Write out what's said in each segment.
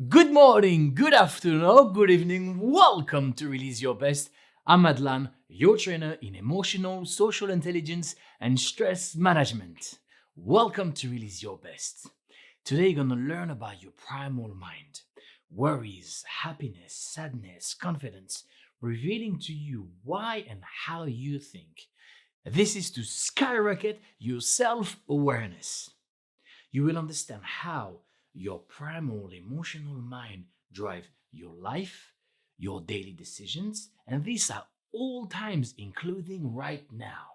Good morning, good afternoon, or good evening. Welcome to Release Your Best. I'm Adlan, your trainer in emotional, social intelligence, and stress management. Welcome to Release Your Best. Today, you're going to learn about your primal mind, worries, happiness, sadness, confidence, revealing to you why and how you think. This is to skyrocket your self awareness. You will understand how your primal emotional mind drive your life, your daily decisions, and these are all times, including right now.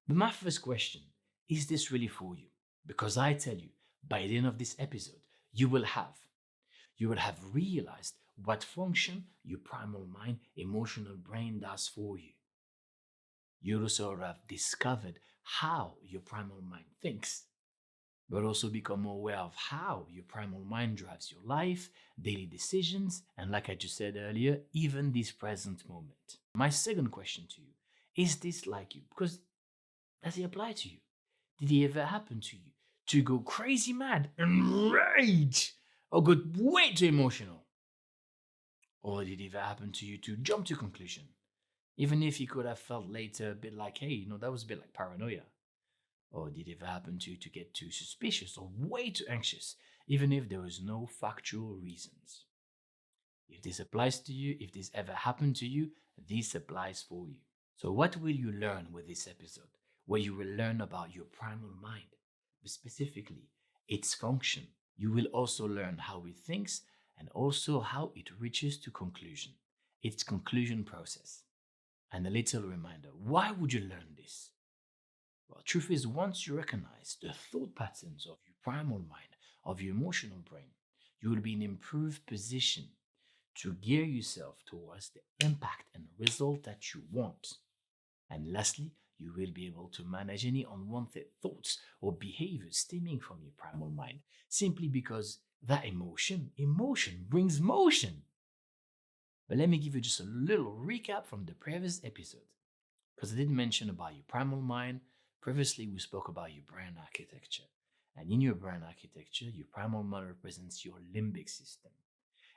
But my first question is this really for you? Because I tell you, by the end of this episode, you will have realized what function your primal mind, emotional brain does for you. You'll also have discovered how your primal mind thinks, but also become aware of how your primal mind drives your life, daily decisions, and like I just said earlier, even this present moment. My second question to you is this like you? Because does it apply to you? Did it ever happen to you to go crazy mad and rage or get way too emotional? Or did it ever happen to you to jump to conclusion? Even if you could have felt later a bit like, hey, that was a bit like paranoia. Or did it ever happen to you to get too suspicious or way too anxious, even if there was no factual reasons? If this applies to you, if this ever happened to you, this applies for you. So, what will you learn with this episode? Where you will learn about your primal mind, but specifically its function. You will also learn how it thinks and also how it reaches to conclusion, its conclusion process. And a little reminder, why would you learn this? Well, truth is, once you recognize the thought patterns of your primal mind, of your emotional brain, you will be in improved position to gear yourself towards the impact and result that you want. And lastly, you will be able to manage any unwanted thoughts or behaviors stemming from your primal mind, simply because that emotion brings motion. But let me give you just a little recap from the previous episode. Because I did mention about your primal mind. Previously, we spoke about your brain architecture. And in your brain architecture, your primal mind represents your limbic system.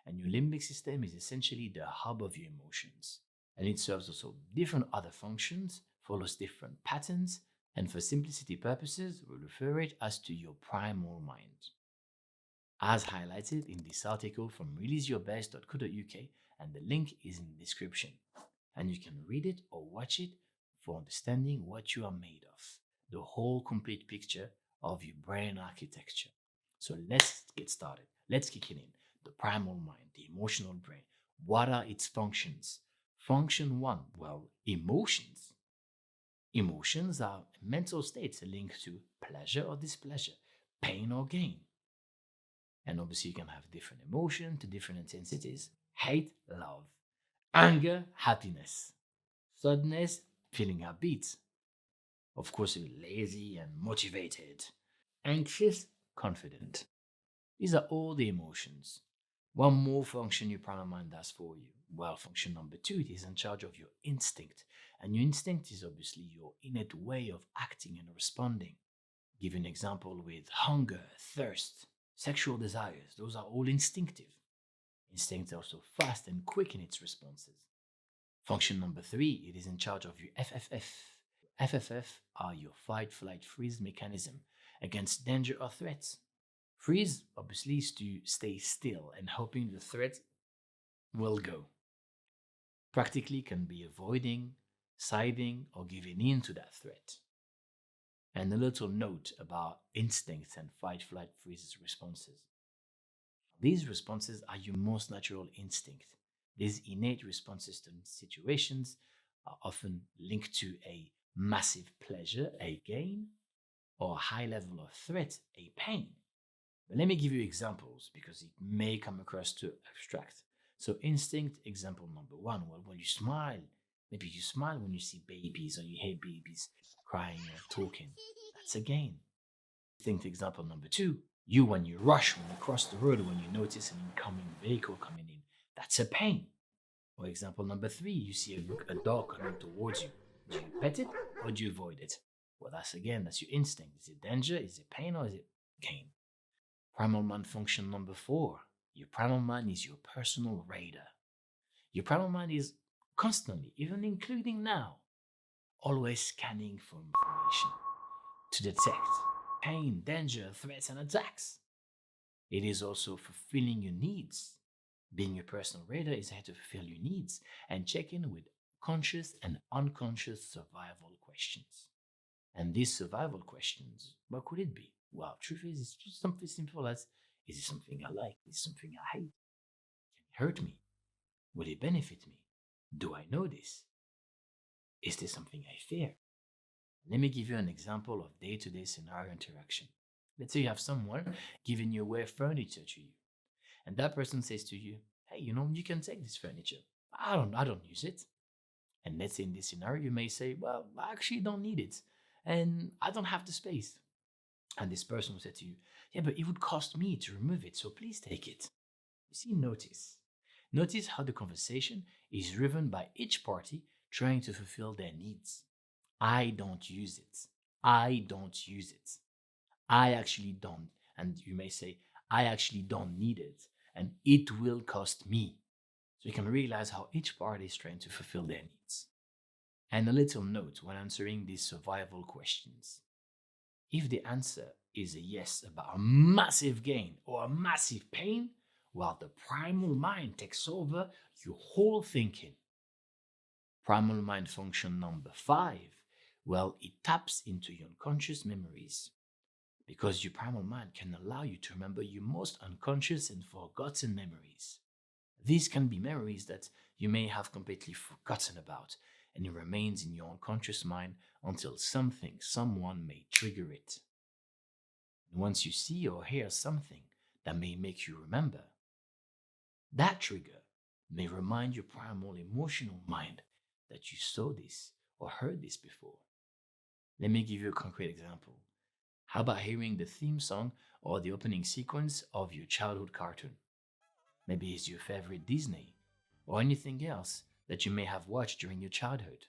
And your limbic system is essentially the hub of your emotions. And it serves also different other functions, follows different patterns, and for simplicity purposes, we refer it as to your primal mind. As highlighted in this article from releaseyourbest.co.uk, and the link is in the description. And you can read it or watch it for understanding what you are made of, the whole complete picture of your brain architecture. So let's get started. Let's kick it in. The primal mind, the emotional brain. What are its functions? Function one, well, emotions. Emotions are mental states linked to pleasure or displeasure, pain or gain. And obviously, you can have different emotion to different intensities. Hate, love. Anger, happiness. Sadness, feeling upbeat. Of course, you're lazy and motivated. Anxious, confident. These are all the emotions. One more function your primal mind does for you. Well, function number two, it is in charge of your instinct. And your instinct is obviously your innate way of acting and responding. Give an example with hunger, thirst, sexual desires. Those are all instinctive. Instinct is also fast and quick in its responses. Function number three, it is in charge of your FFF. FFF are your fight, flight, freeze mechanism against danger or threats. Freeze, obviously, is to stay still and hoping the threat will go. Practically can be avoiding, siding, or giving in to that threat. And a little note about instincts and fight, flight, freeze responses. These responses are your most natural instinct. These innate responses to situations are often linked to a massive pleasure, a gain, or a high level of threat, a pain. But let me give you examples because it may come across too abstract. So, instinct example number one, well, when you smile, maybe you smile when you see babies or you hear babies crying or talking. That's a gain. Instinct example number two, you when you rush, when you cross the road, when you notice an incoming vehicle coming in. That's a pain. Or example number three, you see a dog coming towards you. Do you pet it or do you avoid it? Well, that's your instinct. Is it danger? Is it pain or is it gain. Primal mind function number 4. Your primal mind is your personal radar. Your primal mind is constantly, even including now, always scanning for information to detect pain, danger, threats, and attacks. It is also fulfilling your needs. Being your personal radar is here to fulfill your needs and check in with conscious and unconscious survival questions. And these survival questions, what could it be? Well, truth is, it's just something simple as, is it something I like? Is it something I hate? Can it hurt me? Will it benefit me? Do I know this? Is this something I fear? Let me give you an example of day-to-day scenario interaction. Let's say you have someone giving you away furniture to you, and that person says to you, "Hey, you can take this furniture. I don't use it." And let's say in this scenario, you may say, "Well, I actually don't need it, and I don't have the space." And this person will say to you, "Yeah, but it would cost me to remove it, so please take it." You see, notice how the conversation is driven by each party trying to fulfill their needs. I don't use it. I don't use it. I actually don't. And you may say, I actually don't need it. And it will cost me. So you can realize how each party is trying to fulfill their needs. And a little note when answering these survival questions. If the answer is a yes about a massive gain or a massive pain, well, the primal mind takes over your whole thinking. Primal mind function number 5, well, it taps into your unconscious memories because your primal mind can allow you to remember your most unconscious and forgotten memories. These can be memories that you may have completely forgotten about, and it remains in your unconscious mind until someone may trigger it. And once you see or hear something that may make you remember, that trigger may remind your primal emotional mind that you saw this or heard this before. Let me give you a concrete example. How about hearing the theme song or the opening sequence of your childhood cartoon? Maybe it's your favorite Disney or anything else that you may have watched during your childhood.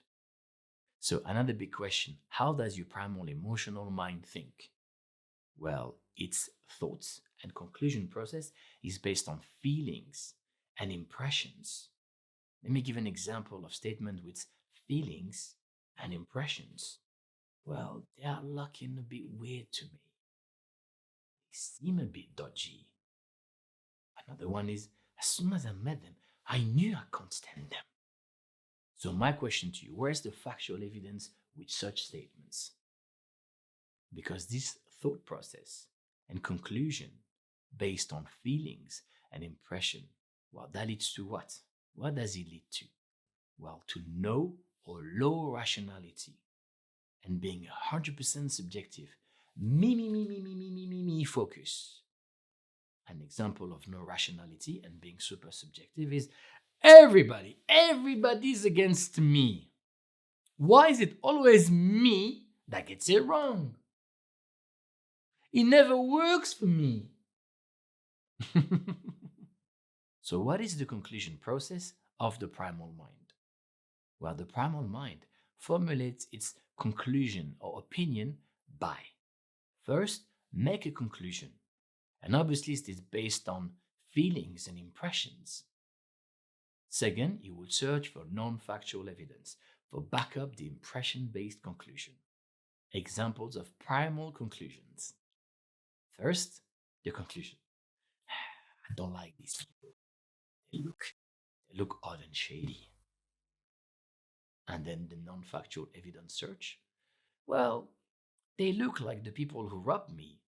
So, another big question, how does your primal emotional mind think? Well, its thoughts and conclusion process is based on feelings and impressions. Let me give an example of statement with feelings and impressions. Well, they are looking a bit weird to me. They seem a bit dodgy. Another one is, as soon as I met them, I knew I can't stand them. So my question to you, where's the factual evidence with such statements? Because this thought process and conclusion based on feelings and impression, well, that leads to what? What does it lead to? Well, to no or low rationality and being 100% subjective. Me focus. An example of no rationality and being super subjective is everybody's against me. Why is it always me that gets it wrong? It never works for me. So, what is the conclusion process of the primal mind? Well, the primal mind formulates its conclusion or opinion by first, make a conclusion. And obviously, it is based on feelings and impressions. Second, you will search for non factual evidence for back up the impression based conclusion. Examples of primal conclusions. First, the conclusion. I don't like these people. They look odd and shady. And then the non factual evidence search. Well, they look like the people who robbed me.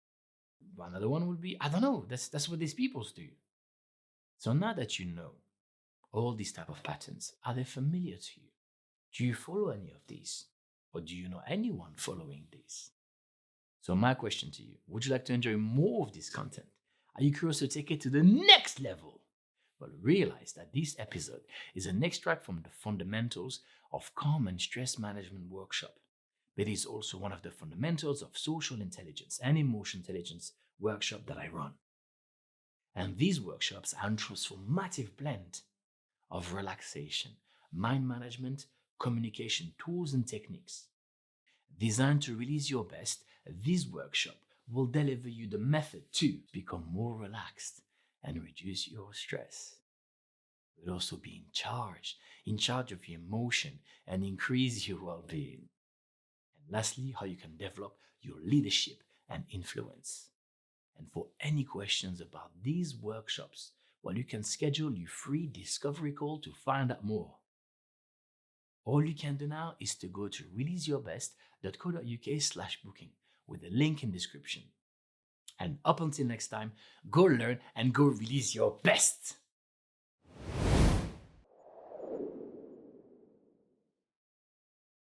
Another one would be, I don't know, that's what these people do. So now that you know all these type of patterns, are they familiar to you? Do you follow any of these? Or do you know anyone following these? So my question to you, would you like to enjoy more of this content? Are you curious to take it to the next level? Well, realize that this episode is an extract from the fundamentals of calm and stress management workshop. It is also one of the fundamentals of social intelligence and emotion intelligence workshop that I run. And these workshops are a transformative blend of relaxation, mind management, communication tools and techniques. Designed to release your best, this workshop will deliver you the method to become more relaxed and reduce your stress. You'll also be in charge of your emotion and increase your well-being. And lastly, how you can develop your leadership and influence. And for any questions about these workshops, well, you can schedule your free discovery call to find out more. All you can do now is to go to releaseyourbest.co.uk/booking with the link in description. And up until next time, go learn and go release your best.